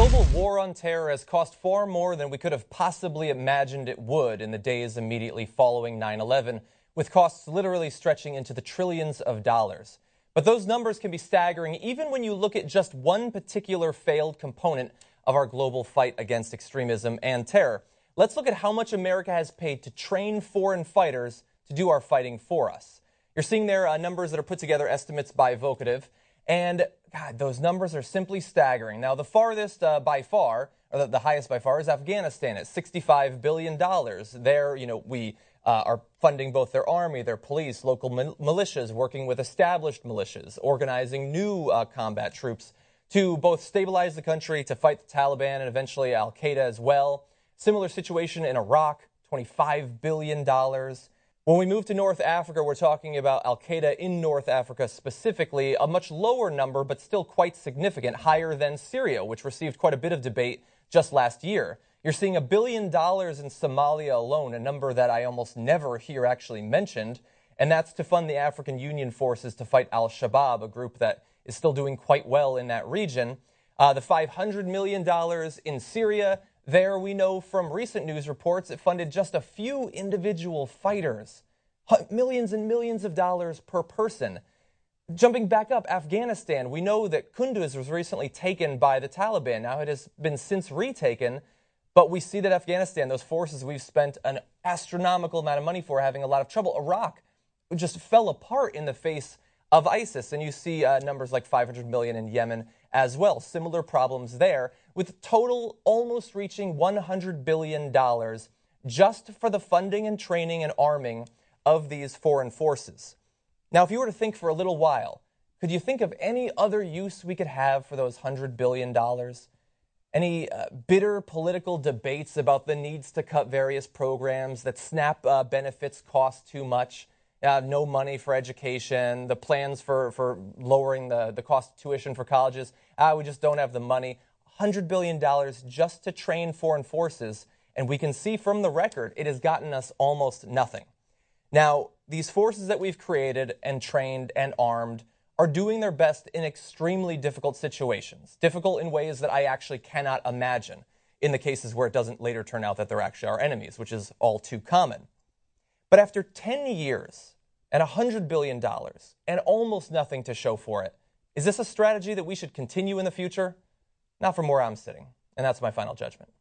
global war on terror has cost far more than we could have possibly imagined it would in the days immediately following 9/11, with costs literally stretching into the trillions of dollars. But those numbers can be staggering even when you look at just one particular failed component of our global fight against extremism and terror. Let's look at how much America has paid to train foreign fighters to do our fighting for us. You're seeing there numbers that are put together, estimates by Vocative, and God, those numbers are simply staggering. Now, the farthest by far, or the highest by far, is Afghanistan at $65 billion. There, we are funding both their army, their police, local militias, working with established militias, organizing new combat troops to both stabilize the country, to fight the Taliban, and eventually Al-Qaeda as well. Similar situation in Iraq, $25 billion. When we move to North Africa, we're talking about Al-Qaeda in North Africa specifically, a much lower number, but still quite significant, higher than Syria, which received quite a bit of debate just last year. You're seeing $1 billion in Somalia alone, a number that I almost never hear actually mentioned, and that's to fund the African Union forces to fight al-Shabaab, a group that is still doing quite well in that region. The $500 million in Syria, there we know from recent news reports it funded just a few individual fighters. Millions and millions of dollars per person. Jumping back up, Afghanistan, we know that Kunduz was recently taken by the Taliban. Now it has been since retaken, but we see that Afghanistan, those forces we've spent an astronomical amount of money for, having a lot of trouble. Iraq just fell apart in the face of ISIS, and you see numbers like 500 million in Yemen as well. Similar problems there, with total almost reaching $100 billion just for the funding and training and arming of these foreign forces. Now, if you were to think for a little while, could you think of any other use we could have for those $100 billion? Any bitter political debates about the needs to cut various programs, that SNAP benefits cost too much, no money for education, the plans for lowering the cost of tuition for colleges, we just don't have the money. $100 billion just to train foreign forces, and we can see from the record it has gotten us almost nothing. Now, these forces that we've created and trained and armed are doing their best in extremely difficult situations, difficult in ways that I actually cannot imagine, in the cases where it doesn't later turn out that they're actually our enemies, which is all too common. But after 10 years and $100 billion and almost nothing to show for it, is this a strategy that we should continue in the future? Not from where I'm sitting, and that's my final judgment.